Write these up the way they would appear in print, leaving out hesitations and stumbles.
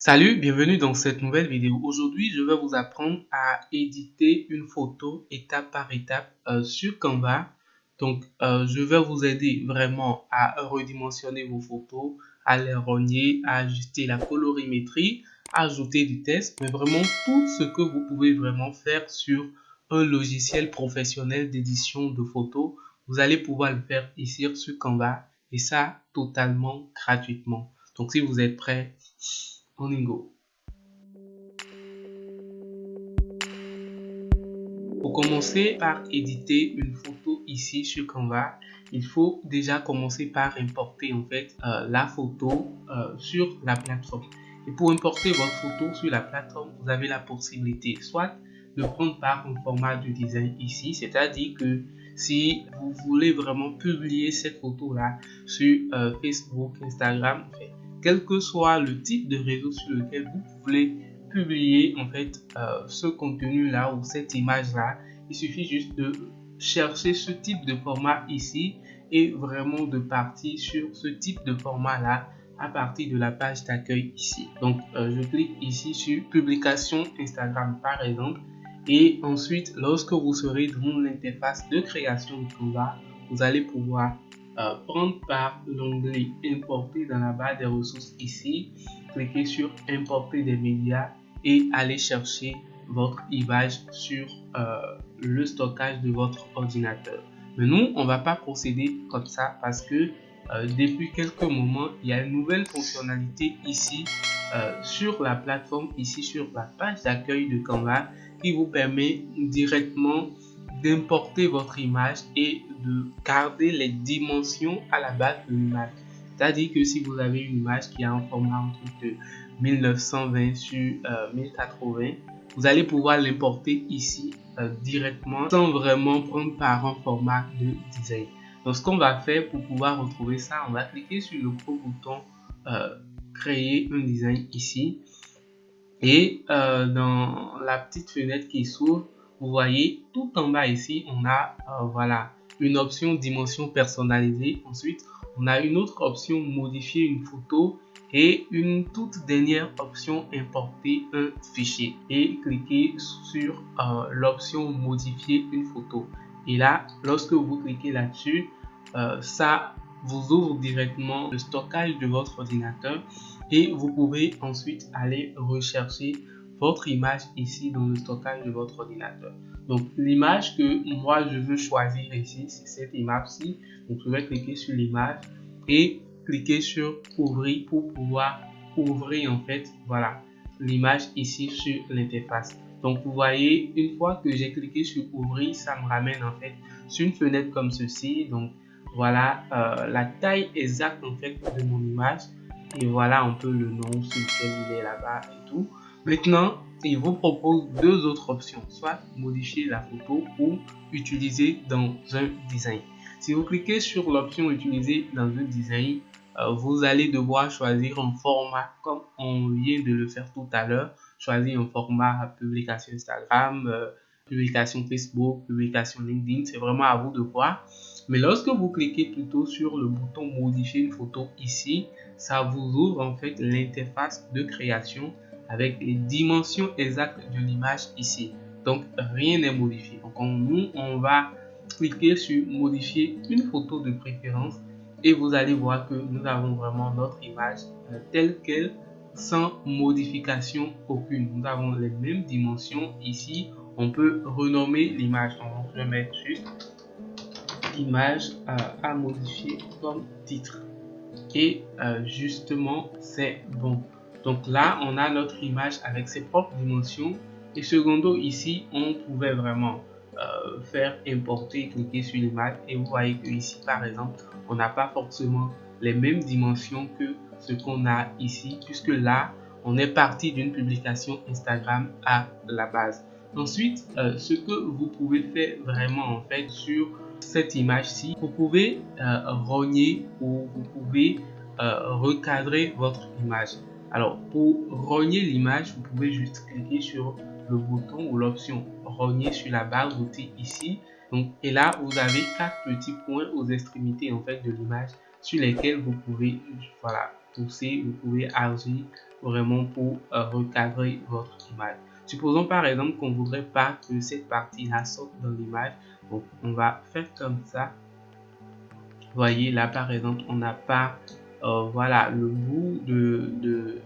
Salut, bienvenue dans cette nouvelle vidéo. Aujourd'hui, je vais vous apprendre à éditer une photo étape par étape sur Canva. Donc, je vais vous aider vraiment à redimensionner vos photos, à les rogner, à ajuster la colorimétrie, à ajouter du texte, mais vraiment tout ce que vous pouvez vraiment faire sur un logiciel professionnel d'édition de photos. Vous allez pouvoir le faire ici sur Canva et ça totalement gratuitement. Donc, si vous êtes prêts, on y go. Pour commencer par éditer une photo ici sur Canva, il faut déjà commencer par importer en fait la photo sur la plateforme. Et pour importer votre photo sur la plateforme, vous avez la possibilité soit de prendre par un format de design ici, c'est-à-dire que si vous voulez vraiment publier cette photo-là sur Facebook, Instagram, quel que soit le type de réseau sur lequel vous voulez publier en fait ce contenu là ou cette image là, il suffit juste de chercher ce type de format ici et vraiment de partir sur ce type de format là à partir de la page d'accueil ici. Donc je clique ici sur publication Instagram par exemple, et ensuite lorsque vous serez dans l'interface de création de Canva, vous allez pouvoir prendre par l'onglet importer dans la barre des ressources ici, cliquez sur importer des médias et aller chercher votre image sur le stockage de votre ordinateur. Mais nous, on va pas procéder comme ça parce que depuis quelques moments, il y a une nouvelle fonctionnalité ici sur la plateforme, ici sur la page d'accueil de Canva, qui vous permet directement d'importer votre image et de garder les dimensions à la base de l'image. C'est-à-dire que si vous avez une image qui a un format entre 1920 sur 1080, vous allez pouvoir l'importer ici directement sans vraiment prendre par un format de design. Donc ce qu'on va faire pour pouvoir retrouver ça, on va cliquer sur le gros bouton créer un design ici, et dans la petite fenêtre qui s'ouvre, vous voyez tout en bas ici, on a voilà une option dimension personnalisée. Ensuite, on a une autre option modifier une photo et une toute dernière option importer un fichier. Et cliquez sur l'option modifier une photo. Et là, lorsque vous cliquez là-dessus, ça vous ouvre directement le stockage de votre ordinateur et vous pouvez ensuite aller rechercher votre image ici dans le stockage de votre ordinateur. Donc l'image que moi je veux choisir ici, c'est cette image-ci. Donc je vais cliquer sur l'image et cliquer sur ouvrir pour pouvoir ouvrir en fait voilà l'image ici sur l'interface. Donc vous voyez, une fois que j'ai cliqué sur ouvrir, ça me ramène en fait sur une fenêtre comme ceci. Donc voilà la taille exacte en fait de mon image. Et voilà un peu le nom sur lequel il est là-bas et tout. Maintenant, il vous propose deux autres options, soit modifier la photo ou utiliser dans un design. Si vous cliquez sur l'option utiliser dans un design, vous allez devoir choisir un format comme on vient de le faire tout à l'heure. Choisir un format publication Instagram, publication Facebook, publication LinkedIn, c'est vraiment à vous de voir. Mais lorsque vous cliquez plutôt sur le bouton modifier une photo ici, ça vous ouvre en fait l'interface de création avec les dimensions exactes de l'image ici. Donc rien n'est modifié. Donc nous, on va cliquer sur modifier une photo de préférence et vous allez voir que nous avons vraiment notre image telle qu'elle, sans modification aucune. Nous avons les mêmes dimensions ici. On peut renommer l'image. Donc je vais mettre juste image à modifier comme titre. Et justement c'est bon. Donc là on a notre image avec ses propres dimensions, et secondo ici on pouvait vraiment faire importer, cliquer sur l'image, et vous voyez que ici par exemple on n'a pas forcément les mêmes dimensions que ce qu'on a ici, puisque là on est parti d'une publication Instagram à la base. Ensuite ce que vous pouvez faire vraiment en fait sur cette image-ci, vous pouvez rogner ou vous pouvez recadrer votre image. Alors pour rogner l'image, vous pouvez juste cliquer sur le bouton ou l'option rogner sur la barre d'outils ici. Donc, et là vous avez quatre petits points aux extrémités en fait de l'image sur lesquels vous pouvez voilà pousser, vous pouvez agir vraiment pour recadrer votre image. Supposons par exemple qu'on voudrait pas que cette partie-là sorte dans l'image. Donc, on va faire comme ça. Vous voyez, là, par exemple, on n'a pas voilà, le bout de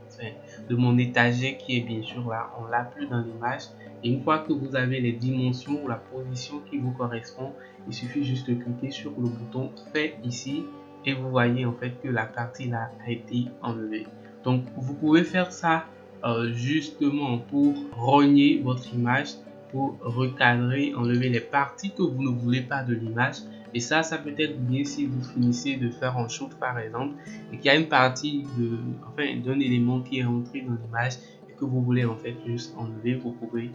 mon étagère qui est bien sûr là. On l'a plus dans l'image. Et une fois que vous avez les dimensions ou la position qui vous correspond, il suffit juste de cliquer sur le bouton fait ici. Et vous voyez en fait que la partie là a été enlevée. Donc, vous pouvez faire ça justement pour rogner votre image, pour recadrer, enlever les parties que vous ne voulez pas de l'image. Et ça peut être bien si vous finissez de faire un shoot par exemple et qu'il y a une partie d'un élément qui est rentré dans l'image et que vous voulez en fait juste enlever. Vous pouvez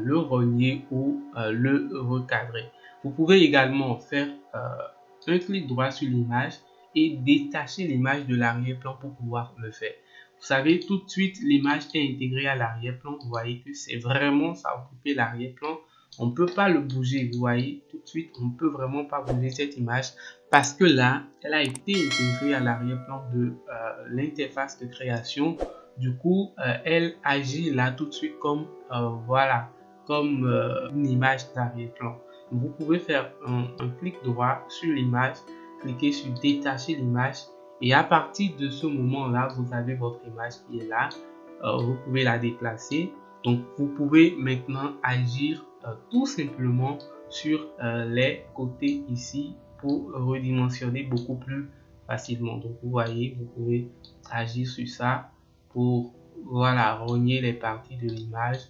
le rogner ou le recadrer. Vous pouvez également faire un clic droit sur l'image et détacher l'image de l'arrière-plan pour pouvoir le faire. Vous savez, tout de suite, l'image est intégrée à l'arrière-plan. Vous voyez que c'est vraiment ça occuper l'arrière-plan. On ne peut pas le bouger. Vous voyez, tout de suite, on ne peut vraiment pas bouger cette image parce que là, elle a été intégrée à l'arrière-plan de l'interface de création. Du coup, elle agit là tout de suite comme, voilà, comme une image d'arrière-plan. Vous pouvez faire un clic droit sur l'image, cliquer sur détacher l'image. Et à partir de ce moment-là, vous avez votre image qui est là. Vous pouvez la déplacer. Donc, vous pouvez maintenant agir tout simplement sur les côtés ici pour redimensionner beaucoup plus facilement. Donc, vous voyez, vous pouvez agir sur ça pour, voilà, rogner les parties de l'image,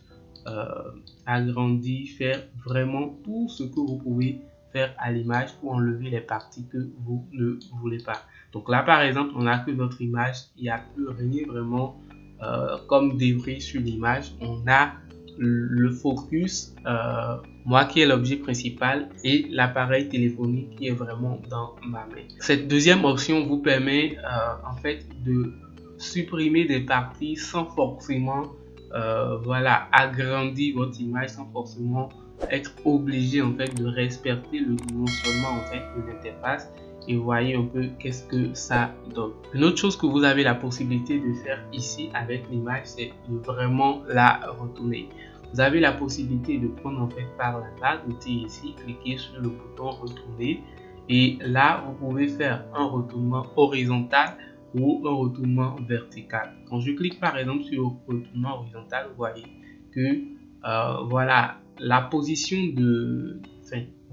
agrandir, faire vraiment tout ce que vous pouvez faire à l'image pour enlever les parties que vous ne voulez pas. Donc là, par exemple, on a que notre image, il n'y a plus rien vraiment comme débris sur l'image. On a le focus, moi qui est l'objet principal, et l'appareil téléphonique qui est vraiment dans ma main. Cette deuxième option vous permet en fait de supprimer des parties sans forcément voilà, agrandir votre image, sans forcément être obligé en fait de respecter le dimensionnement en fait de l'interface. Et vous voyez un peu qu'est-ce que ça donne. Une autre chose que vous avez la possibilité de faire ici avec l'image, c'est de vraiment la retourner. Vous avez la possibilité de prendre en fait par la barre d'outils ici, cliquer sur le bouton retourner et là vous pouvez faire un retournement horizontal ou un retournement vertical. Quand je clique par exemple sur le retournement horizontal, vous voyez que voilà, la position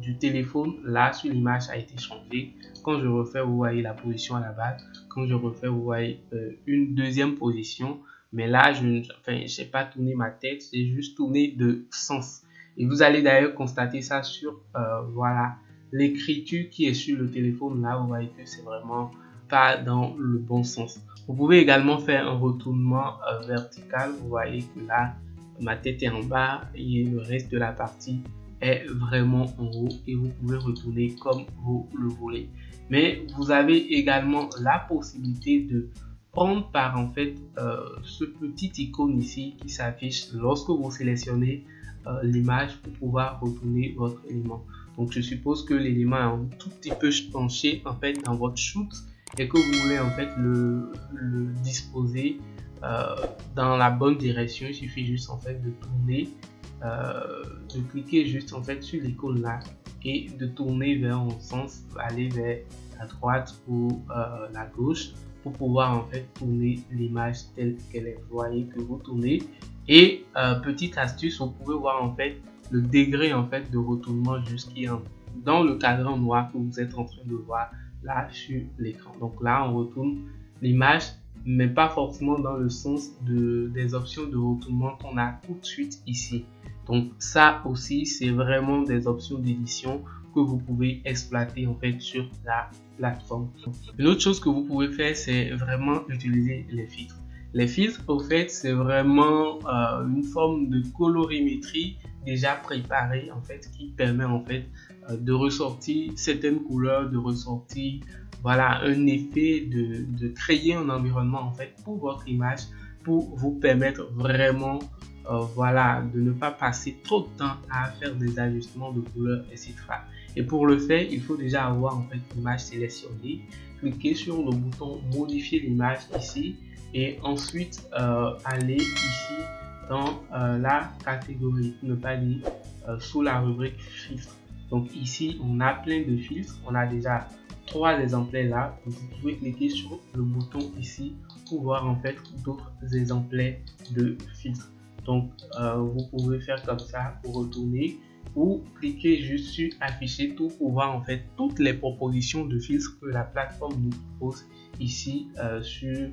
du téléphone là sur l'image a été changée. Quand je refais, vous voyez la position à la base. Quand je refais, vous voyez une deuxième position. Mais là, je n'ai pas tourné ma tête, j'ai juste tourné de sens. Et vous allez d'ailleurs constater ça sur voilà, l'écriture qui est sur le téléphone. Là, vous voyez que c'est vraiment pas dans le bon sens. Vous pouvez également faire un retournement vertical. Vous voyez que là, ma tête est en bas et le reste de la partie est vraiment en haut et vous pouvez retourner comme vous le voulez. Mais vous avez également la possibilité de prendre par en fait ce petit icône ici qui s'affiche lorsque vous sélectionnez l'image pour pouvoir retourner votre élément. Donc je suppose que l'élément est un tout petit peu penché en fait dans votre shoot et que vous voulez en fait le disposer dans la bonne direction. Il suffit juste en fait de tourner, de cliquer juste en fait sur l'icône là et de tourner vers un sens, aller vers la droite ou la gauche pour pouvoir en fait tourner l'image telle qu'elle est. Vous voyez que vous tournez et petite astuce, vous pouvez voir en fait le degré en fait de retournement jusqu'à dans le cadran noir que vous êtes en train de voir là sur l'écran. Donc là on retourne l'image mais pas forcément dans le sens des options de retournement qu'on a tout de suite ici. Donc ça aussi c'est vraiment des options d'édition que vous pouvez exploiter en fait sur la plateforme. Une autre chose que vous pouvez faire, c'est vraiment utiliser les filtres. Les filtres, au fait, c'est vraiment une forme de colorimétrie déjà préparée en fait qui permet en fait de ressortir certaines couleurs, de ressortir voilà un effet, de créer un environnement en fait pour votre image, pour vous permettre vraiment voilà, de ne pas passer trop de temps à faire des ajustements de couleurs, etc. Et pour le faire, il faut déjà avoir en fait l'image sélectionnée. Cliquez sur le bouton modifier l'image ici et ensuite aller ici dans la catégorie, pour ne pas dire sous la rubrique filtre. Donc ici, on a plein de filtres. On a déjà 3 exemplaires là. Donc, vous pouvez cliquer sur le bouton ici pour voir en fait d'autres exemplaires de filtres. Donc, vous pouvez faire comme ça pour retourner ou cliquer juste sur afficher tout pour voir en fait toutes les propositions de filtres que la plateforme nous propose ici sur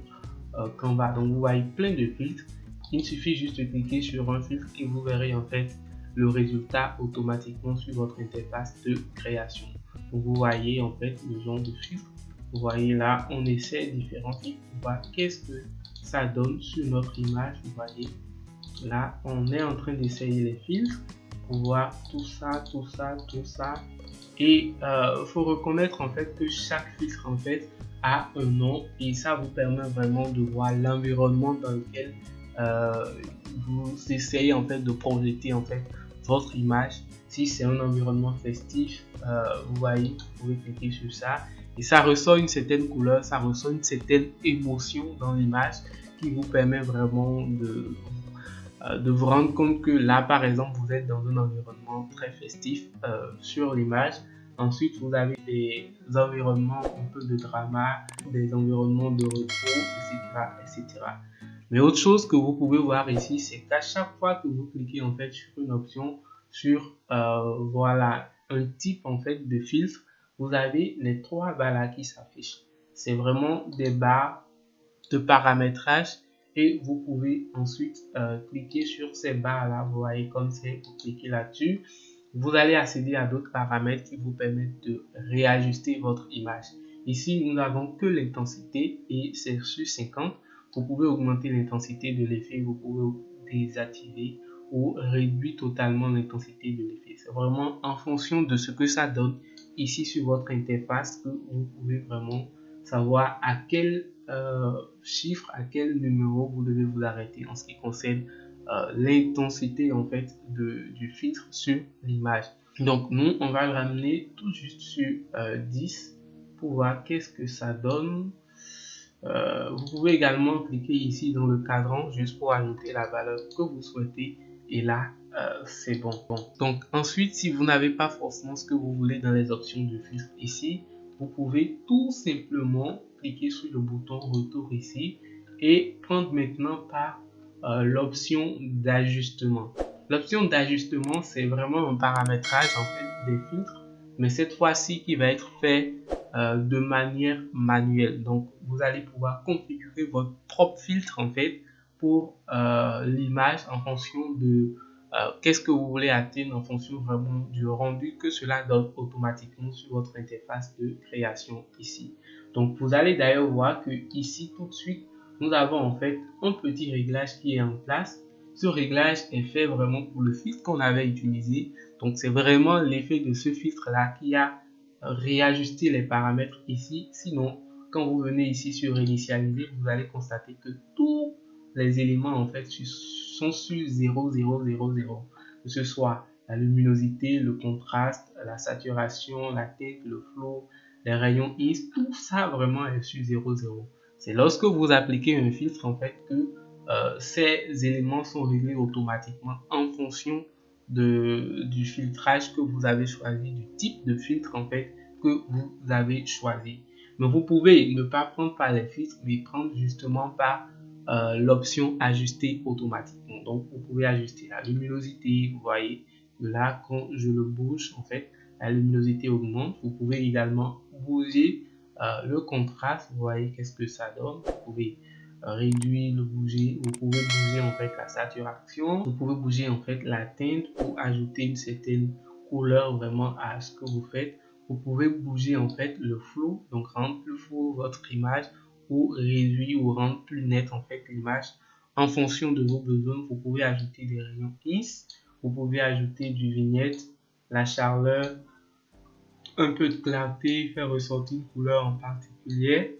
Canva. Donc, vous voyez plein de filtres. Il suffit juste de cliquer sur un filtre et vous verrez en fait le résultat automatiquement sur votre interface de création. Donc, vous voyez en fait le genre de filtre. Vous voyez là, on essaie différents filtres pour voir qu'est-ce que ça donne sur notre image. Vous voyez là, on est en train d'essayer les filtres pour voir tout ça. Et il faut reconnaître en fait que chaque filtre en fait a un nom et ça vous permet vraiment de voir l'environnement dans lequel vous essayez en fait de projeter en fait votre image. Si c'est un environnement festif, vous voyez, vous pouvez cliquer sur ça et ça ressort une certaine couleur, ça ressort une certaine émotion dans l'image qui vous permet vraiment de vous rendre compte que là par exemple vous êtes dans un environnement très festif sur l'image. Ensuite vous avez des environnements un peu de drama, des environnements de repos, etc. Mais autre chose que vous pouvez voir ici, c'est qu'à chaque fois que vous cliquez en fait sur une option, sur voilà un type en fait de filtre, vous avez les 3 barres là qui s'affichent. C'est vraiment des barres de paramétrage et vous pouvez ensuite cliquer sur ces barres là. Vous voyez comme c'est, vous cliquez là-dessus. Vous allez accéder à d'autres paramètres qui vous permettent de réajuster votre image. Ici, nous n'avons que l'intensité et c'est sur 50. Vous pouvez augmenter l'intensité de l'effet, vous pouvez désactiver ou réduire totalement l'intensité de l'effet. C'est vraiment en fonction de ce que ça donne ici sur votre interface que vous pouvez vraiment savoir à quel chiffre, à quel numéro vous devez vous arrêter en ce qui concerne l'intensité en fait du filtre sur l'image. Donc nous, on va le ramener tout juste sur 10 pour voir qu'est-ce que ça donne. Vous pouvez également cliquer ici dans le cadran juste pour ajouter la valeur que vous souhaitez et là c'est bon. Donc ensuite, si vous n'avez pas forcément ce que vous voulez dans les options de filtre ici, vous pouvez tout simplement cliquer sur le bouton retour ici et prendre maintenant par l'option d'ajustement. L'option d'ajustement, c'est vraiment un paramétrage en fait des filtres, mais cette fois-ci qui va être fait de manière manuelle. Donc, vous allez pouvoir configurer votre propre filtre en fait pour l'image en fonction de qu'est-ce que vous voulez atteindre, en fonction vraiment du rendu que cela donne automatiquement sur votre interface de création ici. Donc, vous allez d'ailleurs voir que ici tout de suite, nous avons en fait un petit réglage qui est en place. Ce réglage est fait vraiment pour le filtre qu'on avait utilisé. Donc, c'est vraiment l'effet de ce filtre-là qui a réajusté les paramètres ici. Sinon, quand vous venez ici sur initialiser, vous allez constater que tous les éléments en fait sont sur 0, 0, 0, 0. Que ce soit la luminosité, le contraste, la saturation, la teinte, le flow, les rayons X, tout ça vraiment est sur 0, 0. C'est lorsque vous appliquez un filtre en fait que ces éléments sont réglés automatiquement en fonction du filtrage que vous avez choisi, du type de filtre en fait que vous avez choisi. Mais vous pouvez ne pas prendre par les filtres, mais prendre justement par l'option ajuster automatiquement. Donc vous pouvez ajuster la luminosité, vous voyez là quand je le bouge en fait la luminosité augmente. Vous pouvez également bouger le contraste, vous voyez qu'est-ce que ça donne. Vous pouvez réduire, le bouger, vous pouvez bouger en fait la saturation, vous pouvez bouger en fait la teinte pour ajouter une certaine couleur vraiment à ce que vous faites. Vous pouvez bouger en fait le flow, donc rendre plus flou votre image ou réduire ou rendre plus net en fait l'image en fonction de vos besoins. Vous pouvez ajouter des rayons X, vous pouvez ajouter du vignette, la chaleur, un peu de clarté, faire ressortir une couleur en particulier,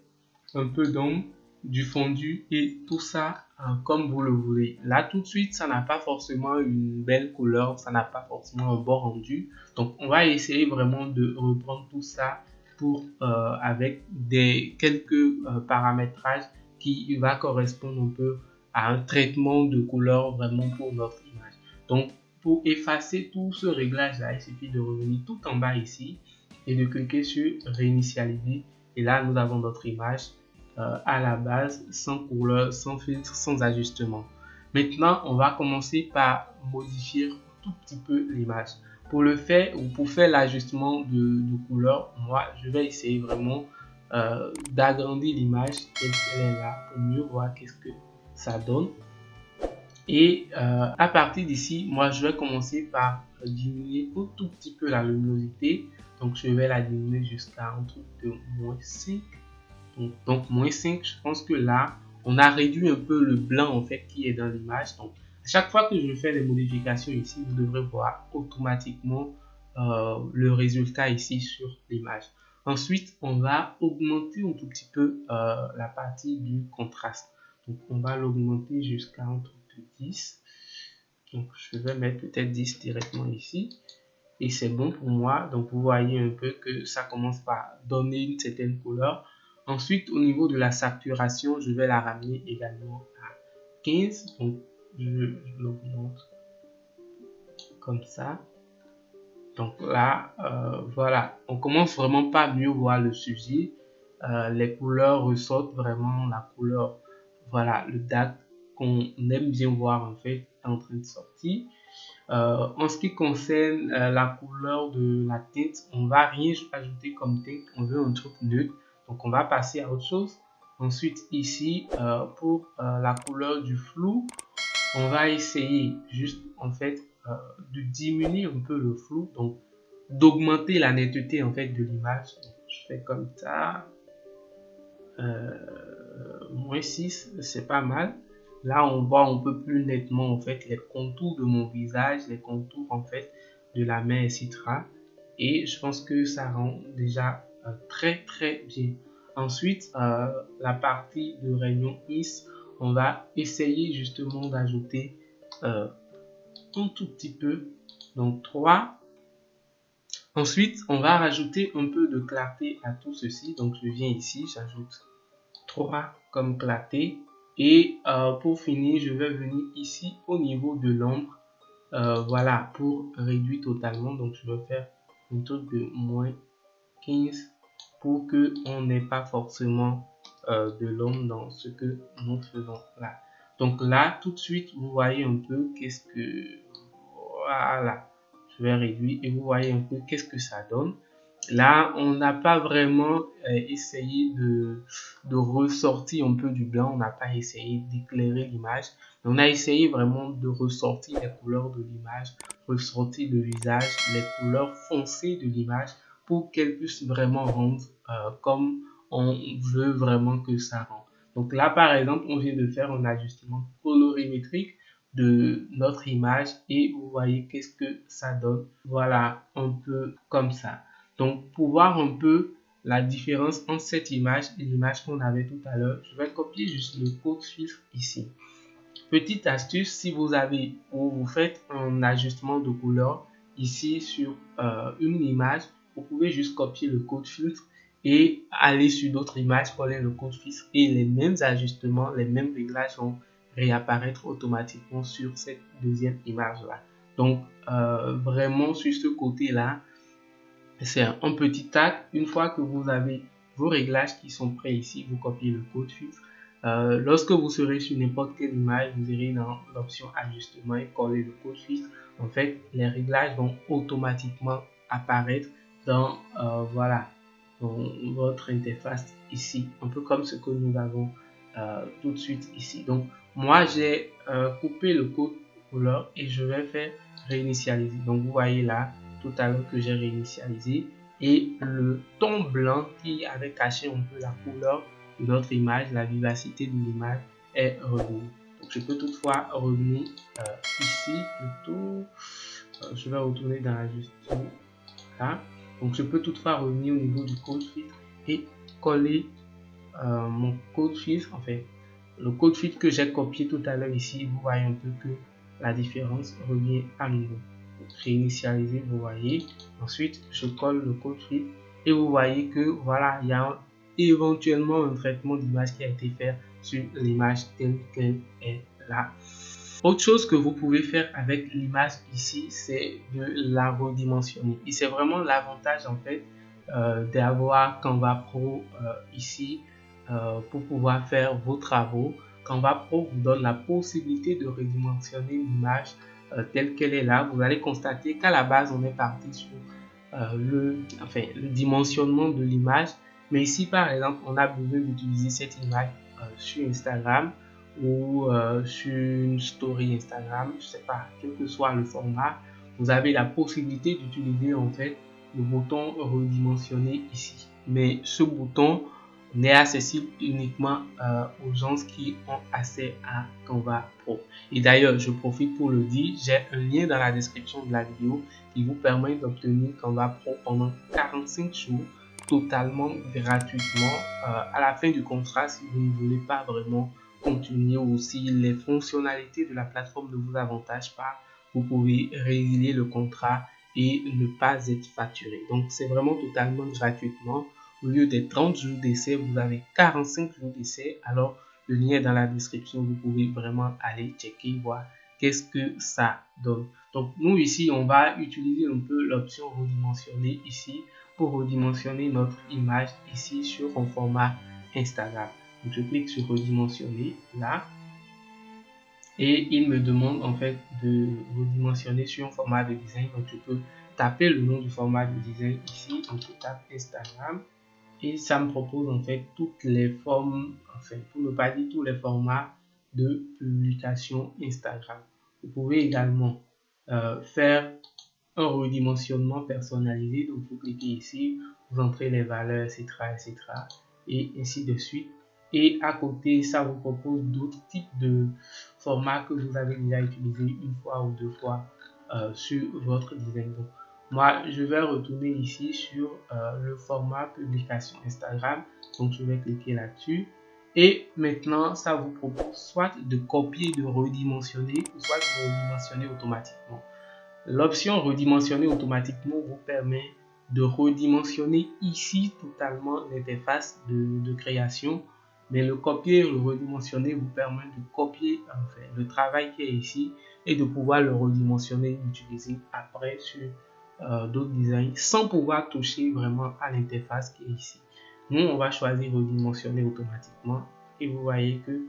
un peu d'ombre, du fondu et tout ça comme vous le voulez. Là tout de suite ça n'a pas forcément une belle couleur, ça n'a pas forcément un bon rendu. Donc on va essayer vraiment de reprendre tout ça pour avec quelques paramétrages qui va correspondre un peu à un traitement de couleur vraiment pour notre image. Donc, pour effacer tout ce réglage-là, il suffit de revenir tout en bas ici et de cliquer sur réinitialiser. Et là, nous avons notre image à la base, sans couleur, sans filtre, sans ajustement. Maintenant, on va commencer par modifier un tout petit peu l'image. Pour le faire ou pour faire l'ajustement de couleur, moi, je vais essayer vraiment d'agrandir l'image telle qu'elle est là pour mieux voir qu'est-ce que ça donne. Et à partir d'ici, moi, je vais commencer par diminuer un tout petit peu la luminosité. Donc, je vais la diminuer jusqu'à un truc de -5. Donc, -5, je pense que là, on a réduit un peu le blanc en fait qui est dans l'image. Donc, à chaque fois que je fais les modifications ici, vous devrez voir automatiquement le résultat ici sur l'image. Ensuite, on va augmenter un tout petit peu la partie du contraste. Donc, on va l'augmenter jusqu'à un truc de 10. Donc, je vais mettre peut-être 10 directement ici. Et c'est bon pour moi. Donc, vous voyez un peu que ça commence par donner une certaine couleur. Ensuite, au niveau de la saturation, je vais la ramener également à 15. Donc, je l'augmente comme ça. Donc là, voilà, on commence vraiment pas à mieux voir le sujet. Les couleurs ressortent vraiment la couleur, voilà, le dark qu'on aime bien voir en fait est en train de sortir. En ce qui concerne la couleur de la teinte, on va rien ajouter comme teinte, on veut un truc neutre, donc on va passer à autre chose. Ensuite ici, pour la couleur du flou, on va essayer juste en fait de diminuer un peu le flou, donc d'augmenter la netteté en fait de l'image. Je fais comme ça, -6, c'est pas mal. Là, on voit un peu plus nettement en fait les contours de mon visage, les contours en fait de la main, etc. Et je pense que ça rend déjà très très bien. Ensuite, la partie de Réunion Is, on va essayer justement d'ajouter un tout petit peu, donc 3. Ensuite, on va rajouter un peu de clarté à tout ceci. Donc, je viens ici, j'ajoute 3 comme clarté. Et pour finir, je vais venir ici au niveau de l'ombre. Voilà, pour réduire totalement. Donc, je vais faire un truc de -15 pour que on n'ait pas forcément de l'ombre dans ce que nous faisons là. Donc là, tout de suite, vous voyez un peu qu'est-ce que... Voilà, je vais réduire et vous voyez un peu qu'est-ce que ça donne. Là, on n'a pas vraiment essayé de ressortir un peu du blanc, on n'a pas essayé d'éclairer l'image. On a essayé vraiment de ressortir les couleurs de l'image, ressortir le visage, les couleurs foncées de l'image pour qu'elle puisse vraiment rendre comme on veut vraiment que ça rende. Donc là, par exemple, on vient de faire un ajustement colorimétrique de notre image et vous voyez qu'est-ce que ça donne. Voilà, un peu comme ça. Donc, pour voir un peu la différence entre cette image et l'image qu'on avait tout à l'heure, je vais copier juste le code filtre ici. Petite astuce, si vous avez ou vous faites un ajustement de couleur ici sur une image, vous pouvez juste copier le code filtre et aller sur d'autres images, coller le code filtre et les mêmes ajustements, les mêmes réglages vont réapparaître automatiquement sur cette deuxième image là. Donc vraiment sur ce côté là, c'est un petit tag. Une fois que vous avez vos réglages qui sont prêts ici, vous copiez le code filtre. Lorsque vous serez sur n'importe quelle image, vous irez dans l'option ajustement et coller le code filtre. En fait, les réglages vont automatiquement apparaître dans voilà, dans votre interface ici, un peu comme ce que nous avons tout de suite ici. Donc moi j'ai coupé le code couleur et je vais faire réinitialiser. Donc vous voyez là tout à l'heure que j'ai réinitialisé et le ton blanc qui avait caché un peu la couleur de notre image, la vivacité de l'image est revenu. Donc je peux toutefois revenir ici plutôt, je vais retourner dans la gestion là. Donc je peux toutefois revenir au niveau du code filtre et coller mon code filtre, en fait le code filtre que j'ai copié tout à l'heure ici. Vous voyez un peu que la différence revient à nouveau. Réinitialiser, vous voyez. Ensuite, je colle le code filtre et vous voyez que voilà, il y a éventuellement un traitement d'image qui a été fait sur l'image telle qu'elle est là. Autre chose que vous pouvez faire avec l'image ici, c'est de la redimensionner. Et c'est vraiment l'avantage en fait d'avoir Canva Pro ici pour pouvoir faire vos travaux. Canva Pro vous donne la possibilité de redimensionner l'image telle qu'elle est là. Vous allez constater qu'à la base, on est parti sur le dimensionnement de l'image. Mais ici, par exemple, on a besoin d'utiliser cette image sur Instagram ou sur une story Instagram, je sais pas, quel que soit le format, vous avez la possibilité d'utiliser en fait le bouton redimensionner ici. Mais ce bouton n'est accessible uniquement aux gens qui ont accès à Canva Pro. Et d'ailleurs, je profite pour le dire, j'ai un lien dans la description de la vidéo qui vous permet d'obtenir Canva Pro pendant 45 jours totalement gratuitement. À la fin du contrat, si vous ne voulez pas vraiment continuer, ou si les fonctionnalités de la plateforme ne vous avantagent pas, vous pouvez résilier le contrat et ne pas être facturé. Donc, c'est vraiment totalement gratuitement. Au lieu des 30 jours d'essai, vous avez 45 jours d'essai. Alors, le lien est dans la description. Vous pouvez vraiment aller checker, voir qu'est-ce que ça donne. Donc, nous ici, on va utiliser un peu l'option redimensionner ici pour redimensionner notre image ici sur un format Instagram. Donc, je clique sur redimensionner là et il me demande en fait de redimensionner sur un format de design. Donc, je peux taper le nom du format de design ici. Donc, je tape Instagram et ça me propose en fait toutes les formes, enfin, pour ne pas dire tous les formats de publication Instagram. Vous pouvez également faire un redimensionnement personnalisé. Donc, vous cliquez ici, vous entrez les valeurs, etc., etc., et ainsi de suite. Et à côté, ça vous propose d'autres types de formats que vous avez déjà utilisé une fois ou deux fois sur votre design. Donc, moi, je vais retourner ici sur le format publication Instagram. Donc, je vais cliquer là-dessus. Et maintenant, ça vous propose soit de copier, de redimensionner, ou soit de redimensionner automatiquement. L'option redimensionner automatiquement vous permet de redimensionner ici totalement l'interface de création, mais le copier et le redimensionner vous permet de copier enfin, le travail qui est ici et de pouvoir le redimensionner et l'utiliser après sur d'autres designs sans pouvoir toucher vraiment à l'interface qui est ici. Nous, on va choisir redimensionner automatiquement et vous voyez que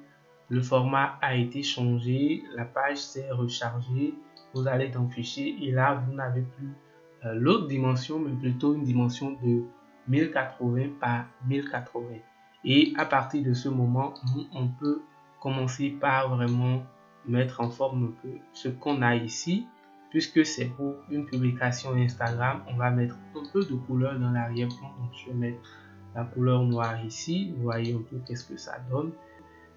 le format a été changé, la page s'est rechargée. Vous allez dans fichier et là vous n'avez plus l'autre dimension mais plutôt une dimension de 1080 par 1080 et à partir de ce moment on peut commencer par vraiment mettre en forme un peu ce qu'on a ici. Puisque c'est pour une publication Instagram, on va mettre un peu de couleur dans l'arrière-plan. Donc je vais mettre la couleur noire ici, vous voyez un peu qu'est-ce que ça donne.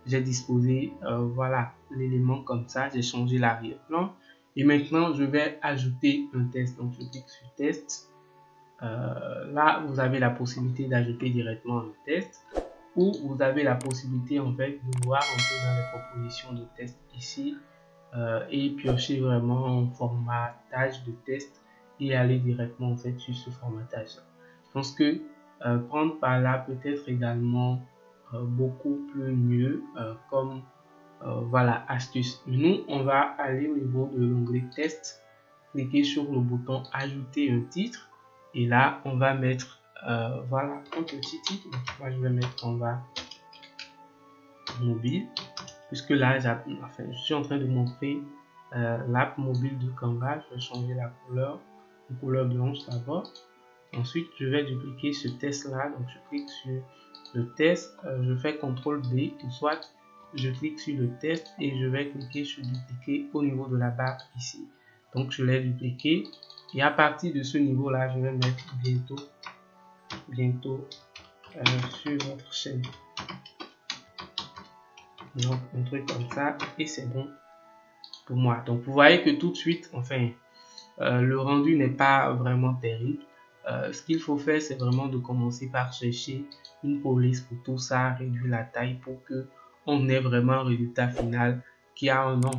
J'ai disposé voilà l'élément comme ça, j'ai changé l'arrière-plan et maintenant je vais ajouter un test. Donc je clique sur test. Là vous avez la possibilité d'ajouter directement un test ou vous avez la possibilité en fait de voir un peu dans les propositions de test ici et piocher vraiment en formatage de test et aller directement en fait sur ce formatage là. Je pense que prendre par là peut être également beaucoup plus mieux comme voilà astuce. Nous on va aller au niveau de l'onglet test, cliquer sur le bouton ajouter un titre et là on va mettre voilà un petit titre. Donc, moi je vais mettre Canva mobile puisque là enfin, je suis en train de montrer l'app mobile de Canva. Je vais changer la couleur, une couleur blanche d'abord. Ensuite, je vais dupliquer ce test-là. Donc, je clique sur le test. Je fais CTRL D ou soit je clique sur le test et je vais cliquer sur dupliquer au niveau de la barre ici. Donc, je l'ai dupliqué. Et à partir de ce niveau-là, je vais mettre bientôt sur votre chaîne. Donc, un truc comme ça. Et c'est bon pour moi. Donc, vous voyez que tout de suite, enfin, le rendu n'est pas vraiment terrible. Ce qu'il faut faire, c'est vraiment de commencer par chercher une police pour tout ça, réduire la taille pour que on ait vraiment un résultat final qui a un nom.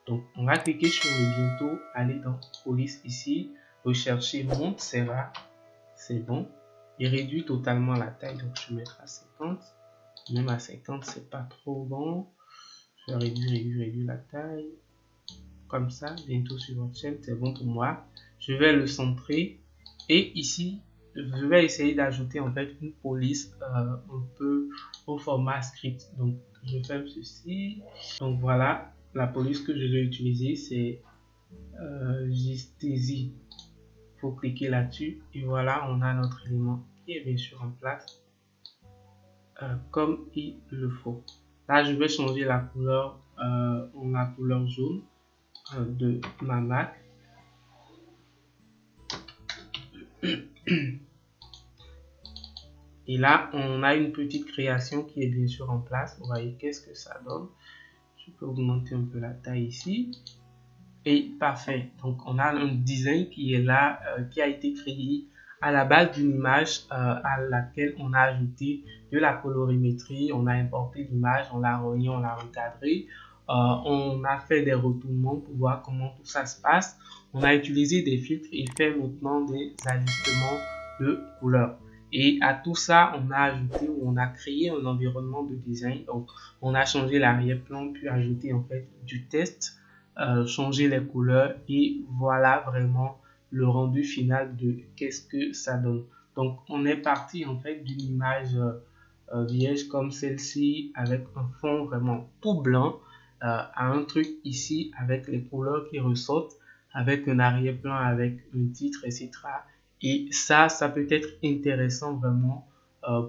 Donc, on va cliquer sur le bientôt, aller dans police ici, rechercher Montserrat, c'est bon, et réduire totalement la taille. Donc, je vais mettre à 50. Même à 50, c'est pas trop bon. Je vais réduire la taille. Comme ça, bientôt sur votre chaîne, c'est bon pour moi. Je vais le centrer. Et ici, je vais essayer d'ajouter en fait une police un peu au format script. Donc, je fais ceci. Donc voilà, la police que je vais utiliser, c'est Gistesi. Il faut cliquer là-dessus. Et voilà, on a notre élément qui est bien sûr en place comme il le faut. Là, je vais changer la couleur en la couleur jaune de ma Mac. Et là, on a une petite création qui est bien sûr en place. Vous voyez qu'est-ce que ça donne. Je peux augmenter un peu la taille ici. Et parfait. Donc, on a un design qui est là, qui a été créé à la base d'une image à laquelle on a ajouté de la colorimétrie. On a importé l'image, on l'a relié, on l'a recadré. On a fait des retournements pour voir comment tout ça se passe. On a utilisé des filtres et fait maintenant des ajustements de couleurs. Et à tout ça, on a ajouté ou on a créé un environnement de design. Donc, on a changé l'arrière-plan, puis ajouté en fait du texte, changer les couleurs et voilà vraiment le rendu final de qu'est-ce que ça donne. Donc, on est parti en fait d'une image vierge comme celle-ci avec un fond vraiment tout blanc à un truc ici avec les couleurs qui ressortent, avec un arrière-plan, avec un titre, etc. Et ça peut être intéressant vraiment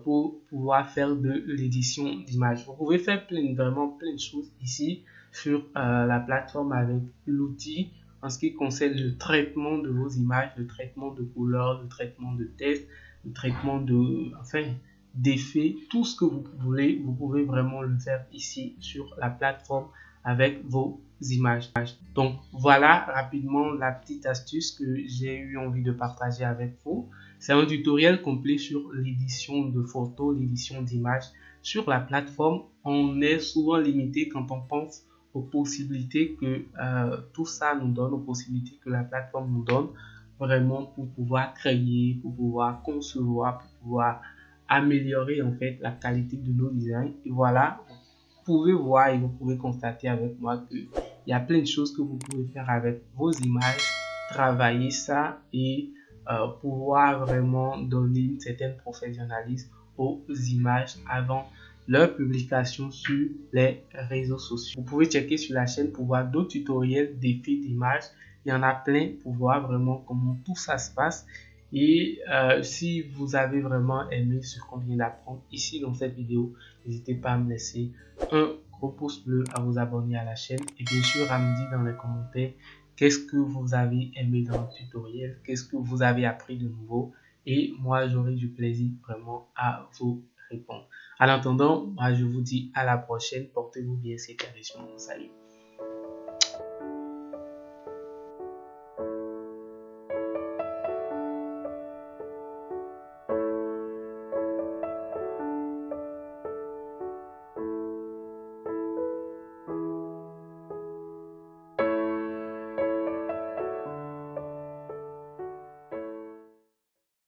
pour pouvoir faire de l'édition d'images. Vous pouvez faire vraiment plein de choses ici sur la plateforme avec l'outil en ce qui concerne le traitement de vos images, le traitement de couleurs, le traitement de texte, le traitement d'effets, tout ce que vous voulez, vous pouvez vraiment le faire ici sur la plateforme avec vos images. Donc voilà rapidement la petite astuce que j'ai eu envie de partager avec vous. C'est un tutoriel complet sur l'édition de photos, l'édition d'images sur la plateforme. On est souvent limité quand on pense aux possibilités que tout ça nous donne, aux possibilités que la plateforme nous donne vraiment pour pouvoir créer, pour pouvoir concevoir, pour pouvoir améliorer en fait la qualité de nos designs. Et voilà, vous pouvez voir et vous pouvez constater avec moi qu'il y a plein de choses que vous pouvez faire avec vos images, travailler ça et pouvoir vraiment donner un certain professionnalisme aux images avant leur publication sur les réseaux sociaux. Vous pouvez checker sur la chaîne pour voir d'autres tutoriels d'effets d'images. Il y en a plein pour voir vraiment comment tout ça se passe. Et si vous avez vraiment aimé ce qu'on vient d'apprendre ici dans cette vidéo, n'hésitez pas à me laisser un gros pouce bleu, à vous abonner à la chaîne et bien sûr à me dire dans les commentaires qu'est-ce que vous avez aimé dans le tutoriel, qu'est-ce que vous avez appris de nouveau et moi j'aurai du plaisir vraiment à vous répondre. En attendant, moi je vous dis à la prochaine, portez-vous bien, c'était Richmond, salut.